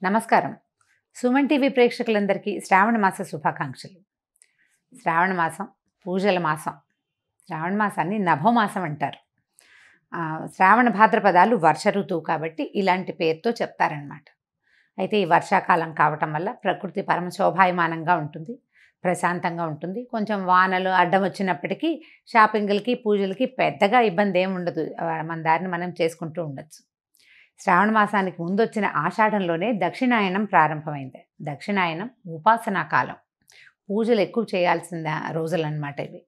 నమస్కారం. సుమన్ టీవీ ప్రేక్షకులందరికీ శ్రావణ మాస శుభాకాంక్షలు. శ్రావణ మాసం పూజల మాసం. శ్రావణ మాసాన్ని నభోమాసం అంటారు. శ్రావణ భాద్రపదాలు వర్ష ఋతువు కాబట్టి ఇలాంటి పేరుతో చెప్తారనమాట. అయితే ఈ వర్షాకాలం కావటం వల్ల ప్రకృతి పరమ శోభాయమానంగా ఉంటుంది, ప్రశాంతంగా ఉంటుంది. కొంచెం వానలు అడ్డం వచ్చినప్పటికీ షాపింగ్లకి పూజలకి పెద్దగా ఇబ్బంది ఏమి ఉండదు. మన దారిని మనం చేసుకుంటూ ఉండొచ్చు. శ్రావణ మాసానికి ముందొచ్చిన ఆషాఢంలోనే దక్షిణాయనం ప్రారంభమైంది. దక్షిణాయనం ఉపాసనా కాలం, పూజలు ఎక్కువ చేయాల్సిన రోజులన్నమాట ఇవి.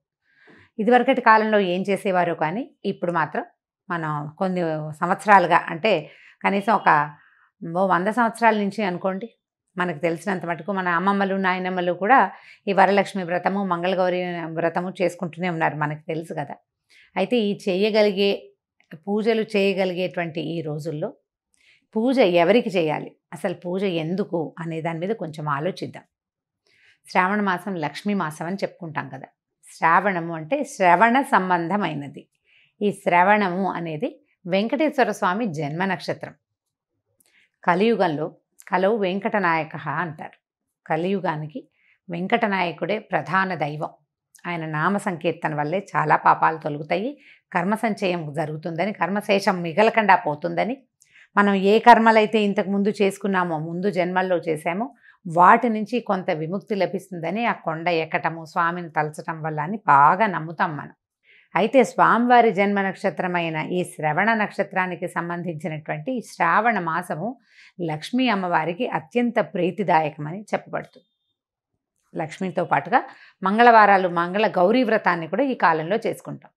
ఇదివరకటి కాలంలో ఏం చేసేవారో కానీ ఇప్పుడు మాత్రం మనం కొన్ని సంవత్సరాలుగా, అంటే కనీసం ఒక 100 సంవత్సరాల నుంచి అనుకోండి, మనకు తెలిసినంత మటుకు మన అమ్మమ్మలు నాయనమ్మలు కూడా ఈ వరలక్ష్మి వ్రతము మంగళగౌరి వ్రతము చేసుకుంటూనే ఉన్నారు, మనకు తెలుసు కదా. అయితే ఈ పూజలు చేయగలిగేటువంటి ఈ రోజుల్లో పూజ ఎవరికి చేయాలి, అసలు పూజ ఎందుకు అనే దాని మీద కొంచెం ఆలోచిద్దాం. శ్రావణ మాసం లక్ష్మీ మాసం అని చెప్పుకుంటాం కదా. శ్రావణము అంటే శ్రవణ సంబంధమైనది. ఈ శ్రవణము అనేది వెంకటేశ్వర స్వామి జన్మ నక్షత్రం. కలియుగంలో కలవు వెంకటనాయక అంటారు. కలియుగానికి వెంకటనాయకుడే ప్రధాన దైవం. ఆయన నామ సంకీర్తన వల్లే చాలా పాపాలు తొలగుతాయి, కర్మ సంచయం జరుగుతుందని, కర్మశేషం మిగలకుండా పోతుందని, మనం ఏ కర్మలైతే ఇంతకుముందు చేసుకున్నామో, ముందు జన్మల్లో చేశామో వాటి నుంచి కొంత విముక్తి లభిస్తుందని ఆ కొండ ఎక్కటము, స్వామిని తలచటం వల్ల అని బాగా నమ్ముతాం మనం. అయితే స్వామివారి జన్మ నక్షత్రమైన ఈ శ్రవణ నక్షత్రానికి సంబంధించినటువంటి శ్రావణ మాసము లక్ష్మీ అమ్మవారికి అత్యంత ప్రీతిదాయకమని చెప్పబడుతుంది. లక్ష్మితో పాటుగా మంగళవారాలు మంగళ గౌరీ వ్రతాన్ని కూడా ఈ కాలంలో చేసుకుంటాం.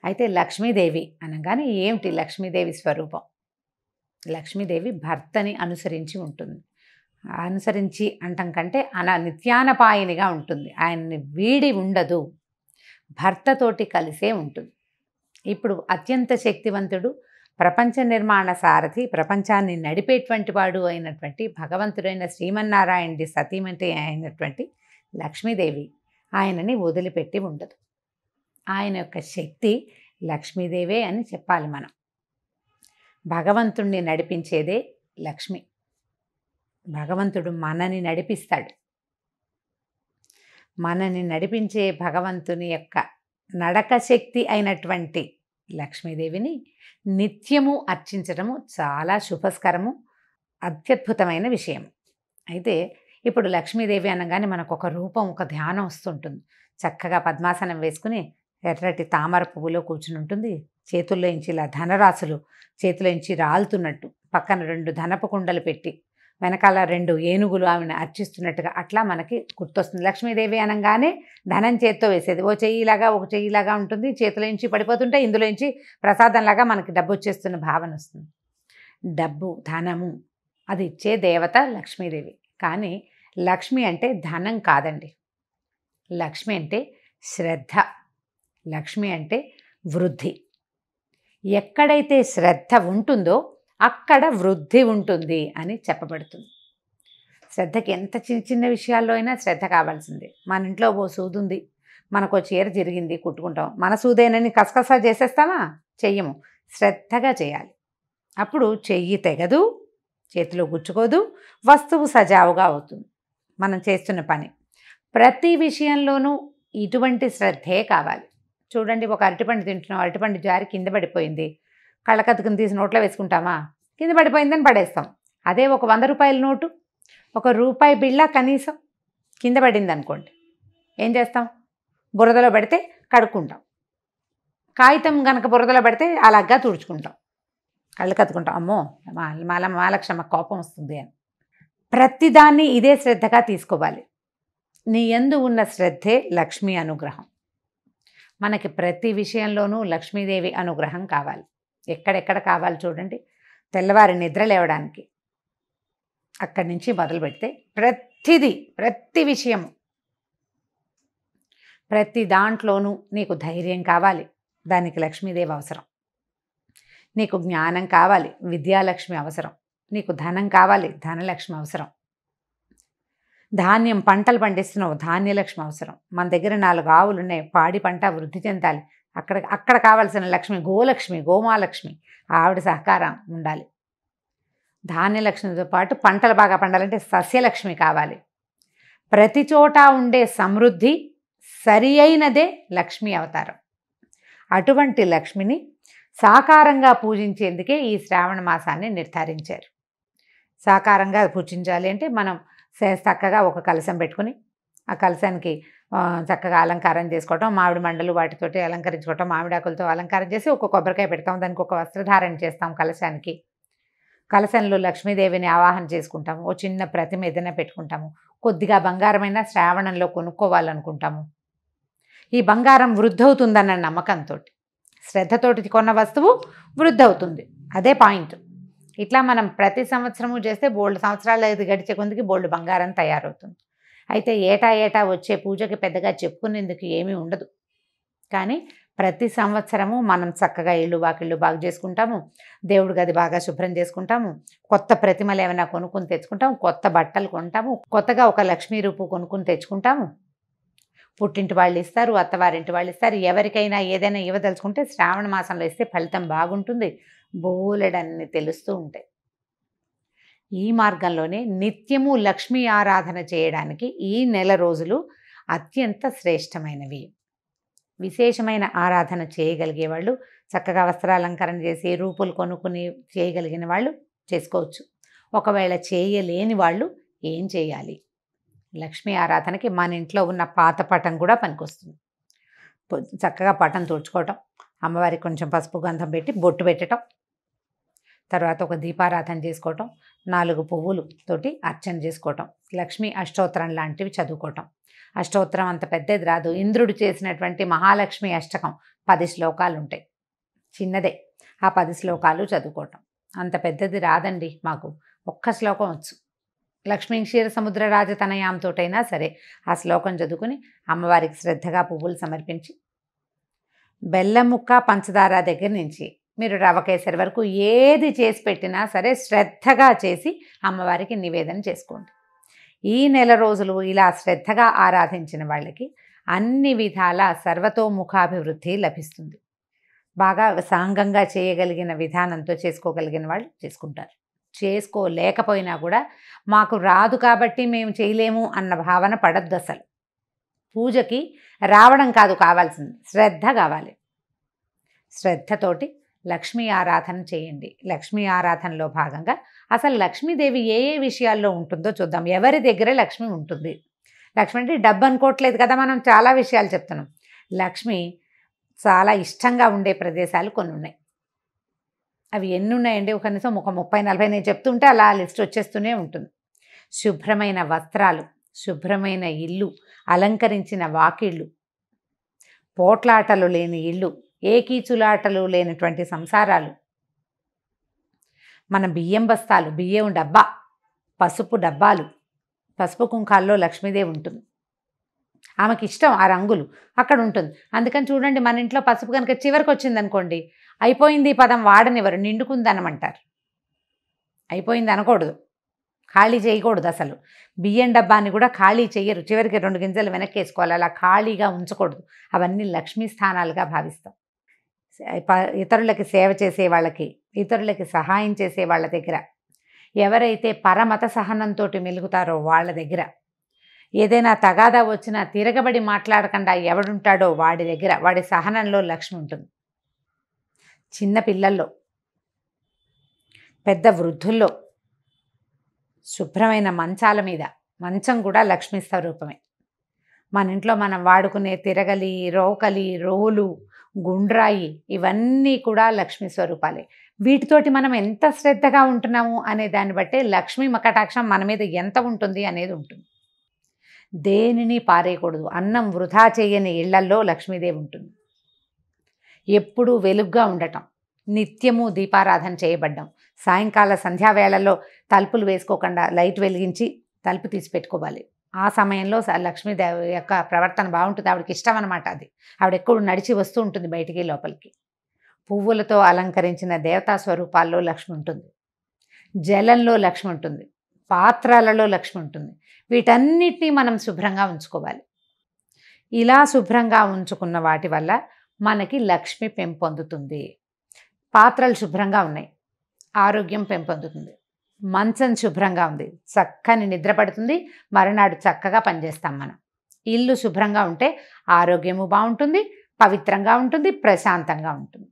అయితే లక్ష్మీదేవి అనగానే ఏమిటి లక్ష్మీదేవి స్వరూపం? లక్ష్మీదేవి భర్తని అనుసరించి ఉంటుంది. అనుసరించి అంటం కంటే నిత్యానపాయనిగా ఉంటుంది. ఆయన్ని వీడి ఉండదు, భర్తతోటి కలిసే ఉంటుంది. ఇప్పుడు అత్యంత శక్తివంతుడు, ప్రపంచ నిర్మాణ సారథి, ప్రపంచాన్ని నడిపేటువంటి వాడు అయినటువంటి భగవంతుడైన శ్రీమన్నారాయణుడి సతీమణి అయినటువంటి లక్ష్మీదేవి ఆయనని వదిలిపెట్టి ఉండదు. ఆయన యొక్క శక్తి లక్ష్మీదేవే అని చెప్పాలి మనం. భగవంతుణ్ణి నడిపించేదే లక్ష్మి. భగవంతుడు మనని నడిపిస్తాడు. మనని నడిపించే భగవంతుని యొక్క నడక శక్తి అయినటువంటి లక్ష్మీదేవిని నిత్యము అర్చించడము చాలా శుభస్కరము, అత్యద్భుతమైన విషయం. అయితే ఇప్పుడు లక్ష్మీదేవి అనగానే మనకు ఒక రూపం, ఒక ధ్యానం వస్తుంటుంది. చక్కగా పద్మాసనం వేసుకుని ఎర్రటి తామర పువ్వులో కూర్చుని ఉంటుంది. చేతుల్లో ఇంచి ఇలా ధనరాశులు చేతిలో ఇంచి రాలుతున్నట్టు, పక్కన 2 ధనపు కుండలు పెట్టి వెనకాల 2 ఏనుగులు ఆమెను అర్చిస్తున్నట్టుగా అట్లా మనకి గుర్తొస్తుంది. లక్ష్మీదేవి అనగానే ధనం చేత్తో వేసేది, ఓ చెయ్యిలాగా ఒక చెయ్యిలాగా ఉంటుంది. చేతిలో ఇంచి పడిపోతుంటే ఇందులో ఇంచి ప్రసాదంలాగా మనకి డబ్బు వచ్చేస్తున్న భావన వస్తుంది. డబ్బు, ధనము అది ఇచ్చే దేవత లక్ష్మీదేవి. కానీ లక్ష్మి అంటే ధనం కాదండి. లక్ష్మి అంటే శ్రద్ధ. లక్ష్మి అంటే వృద్ధి. ఎక్కడైతే శ్రద్ధ ఉంటుందో అక్కడ వృద్ధి ఉంటుంది అని చెప్పబడుతుంది. శ్రద్ధకి ఎంత చిన్న చిన్న విషయాల్లో అయినా శ్రద్ధ కావాల్సిందే. మన ఇంట్లో ఓ సూది ఉంది, మనకు చీర జరిగింది, కుట్టుకుంటాం. మన సూదేనని కసకసా చేసేస్తామా? చెయ్యము. శ్రద్ధగా చేయాలి. అప్పుడు చెయ్యి తెగదు, చేతిలో గుచ్చుకోదు, వస్తువు సజావుగా అవుతుంది మనం చేస్తున్న పని. ప్రతి విషయంలోనూ ఇటువంటి శ్రద్ధే కావాలి. చూడండి, ఒక అరటిపండు తింటున్నాం, అరటిపండు జారి కింద పడిపోయింది. కళ్ళకత్తుకుని తీసి నోట్లో వేసుకుంటామా? కింద పడిపోయిందని పడేస్తాం. అదే ఒక 100 రూపాయల నోటు, ఒక రూపాయి బిళ్ళ కనీసం కింద పడింది అనుకోండి, ఏం చేస్తాం? బురదలో పడితే కడుక్కుంటాం. కాగితం కనుక బురదలో పడితే అలాగా తుడుచుకుంటాం, కళ్ళు కత్తుకుంటాం. అమ్మో మహాలక్ష్మ కోపం వస్తుంది అని. ప్రతిదాన్ని ఇదే శ్రద్ధగా తీసుకోవాలి. నీ యందు ఉన్న శ్రద్ధే లక్ష్మీ అనుగ్రహం. మనకి ప్రతి విషయంలోనూ లక్ష్మీదేవి అనుగ్రహం కావాలి. ఎక్కడెక్కడ కావాలి చూడండి. తెల్లవారి నిద్ర లేవడానికి అక్కడి నుంచి మొదలు పెడితే ప్రతి విషయము, ప్రతి దాంట్లోనూ నీకు ధైర్యం కావాలి, దానికి లక్ష్మీదేవి అవసరం. నీకు జ్ఞానం కావాలి, విద్యాలక్ష్మి అవసరం. నీకు ధనం కావాలి, ధనలక్ష్మి అవసరం. ధాన్యం పంటలు పండిస్తున్నావు, ధాన్యలక్ష్మి అవసరం. మన దగ్గర 4 ఆవులు ఉన్నాయి, పాడి పంట వృద్ధి చెందాలి, అక్కడ కావాల్సిన లక్ష్మి గోలక్ష్మి, గోమాలక్ష్మి, ఆవిడ సహకారం ఉండాలి. ధాన్యలక్ష్మితో పాటు పంటలు బాగా పండాలంటే సస్యలక్ష్మి కావాలి. ప్రతి చోట ఉండే సమృద్ధి సరి అయినదే లక్ష్మీ అవతారం. అటువంటి లక్ష్మిని సాకారంగా పూజించేందుకే ఈ శ్రావణ మాసాన్ని నిర్ధారించారు. సాకారంగా పూజించాలి అంటే మనం చక్కగా ఒక కలశం పెట్టుకుని ఆ కలశానికి చక్కగా అలంకారం చేసుకోవటం, మామిడి మండలు వాటితోటి అలంకరించుకోవటం, మామిడాకులతో అలంకారం చేసి ఒక కొబ్బరికాయ పెడతాం, దానికి ఒక వస్త్రధారణ చేస్తాం కలశానికి. కలశంలో లక్ష్మీదేవిని ఆవాహన చేసుకుంటాము. ఓ చిన్న ప్రతిమ ఏదైనా పెట్టుకుంటాము. కొద్దిగా బంగారమైన శ్రావణంలో కొనుక్కోవాలనుకుంటాము. ఈ బంగారం వృద్ధవుతుందన్న నమ్మకంతో, శ్రద్ధతోటి కొన్న వస్తువు వృద్ధవుతుంది, అదే పాయింట్. ఇట్లా మనం ప్రతి సంవత్సరము చేస్తే బోల్డ్ సంవత్సరాలు ఇది గడిచే కొందికి బోల్డ్ బంగారం తయారవుతుంది. అయితే ఏటా వచ్చే పూజకి పెద్దగా చెప్పుకునేందుకు ఏమీ ఉండదు. కానీ ప్రతి సంవత్సరము మనం చక్కగా ఇళ్ళు వాకిళ్ళు బాగు చేసుకుంటాము, దేవుడి గది బాగా శుభ్రం చేసుకుంటాము, కొత్త ప్రతిమలు ఏమైనా కొనుక్కుని తెచ్చుకుంటాము, కొత్త బట్టలు కొంటాము, కొత్తగా ఒక లక్ష్మీ రూపు కొనుక్కుని తెచ్చుకుంటాము. పుట్టింటి వాళ్ళు ఇస్తారు, అత్తవారింటి వాళ్ళు ఇస్తారు. ఎవరికైనా ఏదైనా ఇవ్వదలుచుకుంటే శ్రావణ మాసంలో ఇస్తే ఫలితం బాగుంటుంది. బోలెడన్ని తెలుస్తూ ఉంటాయి. ఈ మార్గంలోనే నిత్యము లక్ష్మీ ఆరాధన చేయడానికి ఈ నెల రోజులు అత్యంత శ్రేష్టమైనవి. విశేషమైన ఆరాధన చేయగలిగే వాళ్ళు చక్కగా వస్త్రాలంకరణ చేసి రూపులు కొనుక్కుని చేయగలిగిన వాళ్ళు చేసుకోవచ్చు. ఒకవేళ చేయలేని వాళ్ళు ఏం చేయాలి? లక్ష్మీ ఆరాధనకి మన ఇంట్లో ఉన్న పాత పటం కూడా పనికొస్తుంది. చక్కగా పటం తుడుచుకోవటం, అమ్మవారికి కొంచెం పసుపు గంధం పెట్టి బొట్టు పెట్టడం, తర్వాత ఒక దీపారాధన చేసుకోవటం, 4 పువ్వులు తోటి అర్చన చేసుకోవటం, లక్ష్మీ అష్టోత్తరం లాంటివి చదువుకోవటం. అష్టోత్తరం అంత పెద్దది రాదు. ఇంద్రుడు చేసినటువంటి మహాలక్ష్మి అష్టకం 10 శ్లోకాలు ఉంటాయి, చిన్నదే. ఆ 10 శ్లోకాలు చదువుకోవటం. అంత పెద్దది రాదండి మాకు, ఒక్క శ్లోకం వచ్చు. లక్ష్మీ క్షీర సముద్ర రాజతనయాంతోటైనా సరే ఆ శ్లోకం చదువుకుని అమ్మవారికి శ్రద్ధగా పువ్వులు సమర్పించి, బెల్లం ముక్క పంచదార దగ్గర నుంచి మీరు రవ కేసరి వరకు ఏది చేసి పెట్టినా సరే శ్రద్ధగా చేసి అమ్మవారికి నివేదన చేసుకోండి. ఈ నెల రోజులు ఇలా శ్రద్ధగా ఆరాధించిన వాళ్ళకి అన్ని విధాల సర్వతోముఖాభివృద్ధి లభిస్తుంది. బాగా సాంగంగా చేయగలిగిన విధానంతో చేసుకోగలిగిన వాళ్ళు చేసుకుంటారు. చేసుకోలేకపోయినా కూడా మాకు రాదు కాబట్టి మేము చేయలేము అన్న భావన పడద్దు. అసలు పూజకి రావడం కాదు కావాల్సింది, శ్రద్ధ కావాలి. శ్రద్ధతోటి లక్ష్మీ ఆరాధన చేయండి. లక్ష్మీ ఆరాధనలో భాగంగా అసలు లక్ష్మీదేవి ఏ ఏ విషయాల్లో ఉంటుందో చూద్దాం. ఎవరి దగ్గర లక్ష్మి ఉంటుంది? లక్ష్మి అంటే డబ్బు అనుకోవట్లేదు కదా, మనం చాలా విషయాలు చెప్తున్నాం. లక్ష్మి చాలా ఇష్టంగా ఉండే ప్రదేశాలు కొన్ని ఉన్నాయి. అవి ఎన్ని ఉన్నాయండి? కనీసం ఒక 30-40 నేను చెప్తుంటే అలా లిస్ట్ వచ్చేస్తూనే ఉంటుంది. శుభ్రమైన వస్త్రాలు, శుభ్రమైన ఇల్లు, అలంకరించిన వాకిళ్ళు, పోట్లాటలు లేని ఇల్లు, ఏ కీచులాటలు లేనటువంటి సంసారాలు, మన బియ్యం బస్తాలు, బియ్యం డబ్బా, పసుపు డబ్బాలు, పసుపు కుంకాల్లో లక్ష్మీదేవి ఉంటుంది. ఆమెకి ఇష్టం ఆ రంగులు, అక్కడ ఉంటుంది. అందుకని చూడండి, మన ఇంట్లో పసుపు కనుక చివరికి వచ్చింది అనుకోండి, అయిపోయింది పదం వాడనివ్వరు, నిండుకుందనమంటారు. అయిపోయింది అనకూడదు, ఖాళీ చేయకూడదు. అసలు బియ్యం డబ్బాని కూడా ఖాళీ చేయరు, చివరికి 2 గింజలు వెనక్కి వేసుకోవాలి, అలా ఖాళీగా ఉంచకూడదు. అవన్నీ లక్ష్మీ స్థానాలుగా భావిస్తాం. ఇతరులకి సేవ చేసే వాళ్ళకి, ఇతరులకి సహాయం చేసే వాళ్ళ దగ్గర, ఎవరైతే పరమత సహనంతో మెలుగుతారో వాళ్ళ దగ్గర, ఏదైనా తగాదా వచ్చినా తిరగబడి మాట్లాడకుండా ఎవడుంటాడో వాడి దగ్గర, వాడి సహనంలో లక్ష్మి ఉంటుంది. చిన్న పిల్లల్లో, పెద్ద వృద్ధుల్లో, శుభ్రమైన మంచాల మీద, మంచం కూడా లక్ష్మీ స్వరూపమే. మన ఇంట్లో మనం వాడుకునే తిరగలి, రోకలి, రోలు, గుండ్రాయి, ఇవన్నీ కూడా లక్ష్మీ స్వరూపాలే. వీటితోటి మనం ఎంత శ్రద్ధగా ఉంటున్నాము అనే దాన్ని బట్టే లక్ష్మీ కటాక్షం మన మీద ఎంత ఉంటుంది అనేది ఉంటుంది. దేనిని పారేయకూడదు. అన్నం వృధా చేయని ఇళ్లల్లో లక్ష్మీదేవి ఉంటుంది. ఎప్పుడూ వెలుగ్గా ఉండటం, నిత్యము దీపారాధన చేయబడ్డం, సాయంకాల సంధ్యావేళల్లో తలుపులు వేసుకోకుండా లైట్ వెలిగించి తలుపు తీసి పెట్టుకోవాలి. ఆ సమయంలో లక్ష్మీదేవి యొక్క ప్రవర్తన బాగుంటుంది. ఆవిడకి ఇష్టం అనమాట అది. ఆవిడ ఎప్పుడు నడిచి వస్తూ ఉంటుంది బయటికి లోపలికి. పువ్వులతో అలంకరించిన దేవతా స్వరూపాల్లో లక్ష్మి ఉంటుంది, జలంలో లక్ష్మి ఉంటుంది, పాత్రలలో లక్ష్మి ఉంటుంది. వీటన్నిటినీ మనం శుభ్రంగా ఉంచుకోవాలి. ఇలా శుభ్రంగా ఉంచుకున్న వాటి వల్ల మనకి లక్ష్మి పెంపొందుతుంది. పాత్రలు శుభ్రంగా ఉన్నాయి, ఆరోగ్యం పెంపొందుతుంది. మంచం శుభ్రంగా ఉంది, చక్కని నిద్ర పడుతుంది, మరునాడు చక్కగా పనిచేస్తాం మనం. ఇల్లు శుభ్రంగా ఉంటే ఆరోగ్యము బాగుంటుంది, పవిత్రంగా ఉంటుంది, ప్రశాంతంగా ఉంటుంది.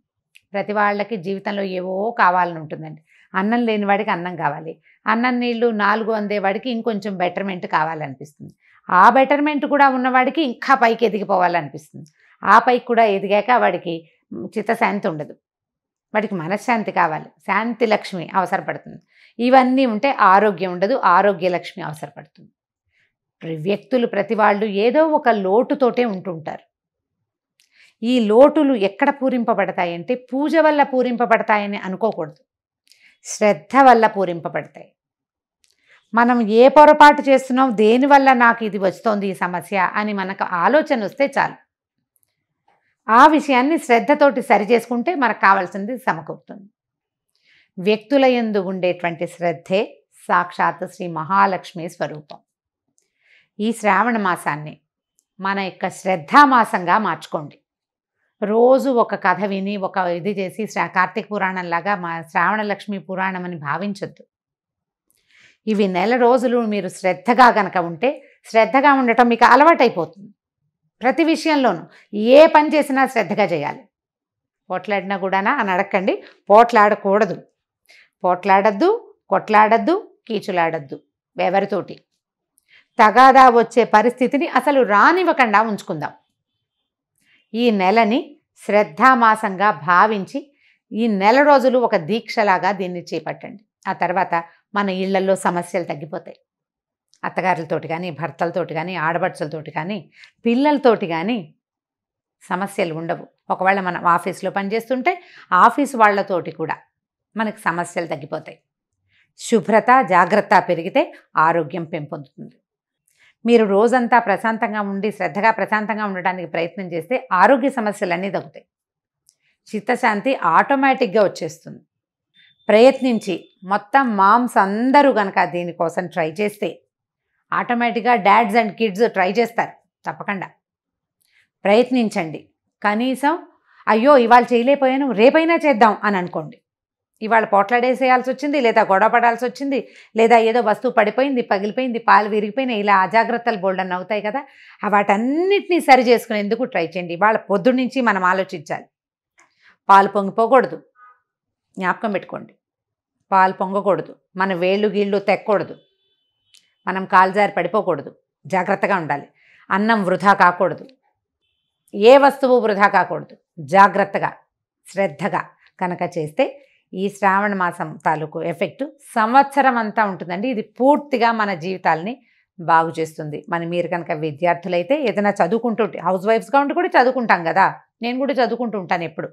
ప్రతి వాళ్ళకి జీవితంలో ఏవో కావాలని ఉంటుందండి. అన్నం లేని వాడికి అన్నం కావాలి, అన్నం నీళ్ళు 4 అందేవాడికి ఇంకొంచెం బెటర్మెంట్ కావాలనిపిస్తుంది, ఆ బెటర్మెంట్ కూడా ఉన్నవాడికి ఇంకా పైకి ఎదిగిపోవాలనిపిస్తుంది, ఆ పైకి కూడా ఎదిగాక వాడికి చిత్తశాంతి ఉండదు, వాడికి మనశ్శాంతి కావాలి, శాంతి లక్ష్మి అవసరపడుతుంది. ఇవన్నీ ఉంటే ఆరోగ్యం ఉండదు, ఆరోగ్య లక్ష్మి అవసరపడుతుంది. వ్యక్తులు ప్రతి వాళ్ళు ఏదో ఒక లోటుతోటే ఉంటుంటారు. ఈ లోటులు ఎక్కడ పూరింపబడతాయంటే పూజ వల్ల పూరింపబడతాయని అనుకోకూడదు, శ్రద్ధ వల్ల పూరింపబడతాయి. మనం ఏ పొరపాటు చేస్తున్నాం, దేనివల్ల నాకు ఇది వస్తోంది ఈ సమస్య అని మనకు ఆలోచన వస్తే చాలు, ఆ విషయాన్ని శ్రద్ధతోటి సరి చేసుకుంటే మనకు కావాల్సింది సమకూరుతుంది. వ్యక్తుల యందు ఉండేటువంటి శ్రద్ధే సాక్షాత్ శ్రీ మహాలక్ష్మి స్వరూపం. ఈ శ్రావణ మాసాన్ని మన యొక్క శ్రద్ధామాసంగా మార్చుకోండి. రోజు ఒక కథ విని ఒక ఇది చేసి కార్తీక పురాణంలాగా మా శ్రావణ లక్ష్మి పురాణం అని భావించొద్దు. ఇవి నెల రోజులు మీరు శ్రద్ధగా గనక ఉంటే, శ్రద్ధగా ఉండటం మీకు అలవాటైపోతుంది. ప్రతి విషయంలోనూ ఏ పని చేసినా శ్రద్ధగా చేయాలి. పోట్లాడినా కూడానా అని అడగండి, పోట్లాడకూడదు, పోట్లాడద్దు, కొట్లాడద్దు, కీచులాడద్దు, ఎవరితోటి తగాదా వచ్చే పరిస్థితిని అసలు రానివ్వకుండా ఉంచుకుందాం. ఈ నెలని శ్రద్ధామాసంగా భావించి ఈ నెల రోజులు ఒక దీక్షలాగా దీన్ని చేపట్టండి. ఆ తర్వాత మన ఇళ్లలో సమస్యలు తగ్గిపోతాయి. అత్తగారులతోటి కానీ, భర్తలతోటి కానీ, ఆడపడుచులతోటి కానీ, పిల్లలతోటి కానీ సమస్యలు ఉండవు. ఒకవేళ మనం ఆఫీస్లో పనిచేస్తుంటే ఆఫీస్ వాళ్ళతోటి కూడా మనకు సమస్యలు తగ్గిపోతాయి. శుభ్రత, జాగ్రత్త పెరిగితే ఆరోగ్యం పెంపొందుతుంది. మీరు రోజంతా ప్రశాంతంగా ఉండి శ్రద్ధగా ప్రశాంతంగా ఉండడానికి ప్రయత్నం చేస్తే ఆరోగ్య సమస్యలన్నీ తగ్గుతాయి, చిత్తశాంతి ఆటోమేటిక్గా వచ్చేస్తుంది. ప్రయత్నించి మొత్తం మామ్స్ అందరూ కనుక దీనికోసం ట్రై చేస్తే ఆటోమేటిక్గా డాడ్స్ అండ్ కిడ్స్ ట్రై చేస్తారు. తప్పకుండా ప్రయత్నించండి. కనీసం అయ్యో ఇవాళ చేయలేకపోయాను రేపైనా చేద్దాం అని అనుకోండి. ఇవాళ పోట్లాడేసేయాల్సి వచ్చింది, లేదా గొడవ పడాల్సి వచ్చింది, లేదా ఏదో వస్తువు పడిపోయింది, పగిలిపోయింది, పాలు విరిగిపోయినాయి, ఇలా అజాగ్రత్తలు బోల్డన్ అవుతాయి కదా, వాటన్నిటినీ సరి చేసుకునేందుకు ట్రై చేయండి. ఇవాళ పొద్దున్న నుంచి మనం ఆలోచించాలి. పాలు పొంగిపోకూడదు, జ్ఞాపకం పెట్టుకోండి. పాలు పొంగకూడదు, మన వేళ్ళు గీళ్ళు తెక్కకూడదు, మనం కాలుజారి పడిపోకూడదు, జాగ్రత్తగా ఉండాలి. అన్నం వృధా కాకూడదు, ఏ వస్తువు వృధా కాకూడదు. జాగ్రత్తగా శ్రద్ధగా కనుక చేస్తే ఈ శ్రావణ మాసం తాలూకు ఎఫెక్టు సంవత్సరం అంతా ఉంటుందండి. ఇది పూర్తిగా మన జీవితాలని బాగు చేస్తుంది. మీరు కనుక విద్యార్థులైతే ఏదైనా చదువుకుంటూ హౌస్ వైఫ్స్గా ఉండి కూడా చదువుకుంటాం కదా, నేను కూడా చదువుకుంటూ ఉంటాను. ఎప్పుడు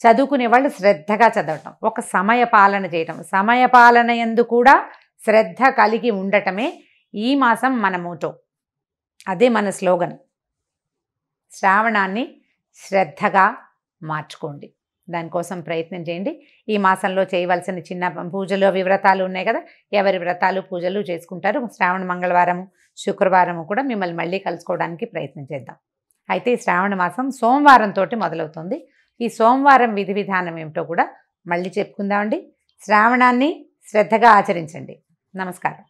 చదువుకునే వాళ్ళు శ్రద్ధగా చదవటం, ఒక సమయ పాలన చేయటం, సమయ పాలన యందు కూడా శ్రద్ధ కలిగి ఉండటమే ఈ మాసం మన మోటో, అదే మన స్లోగన్. శ్రావణాన్ని శ్రద్ధగా మార్చుకోండి, దానికోసం ప్రయత్నం చేయండి. ఈ మాసంలో చేయవలసిన చిన్న పూజలు వ్రతాలు ఉన్నాయి కదా, ఎవరి వ్రతాలు పూజలు చేసుకుంటారు. శ్రావణ మంగళవారము శుక్రవారము కూడా మిమ్మల్ని మళ్ళీ కలుసుకోవడానికి ప్రయత్నం చేద్దాం. అయితే ఈ శ్రావణ మాసం సోమవారంతో మొదలవుతుంది. ఈ సోమవారం విధి విధానం ఏమిటో కూడా మళ్ళీ చెప్పుకుందామండి. శ్రావణాన్ని శ్రద్ధగా ఆచరించండి. నమస్కారం.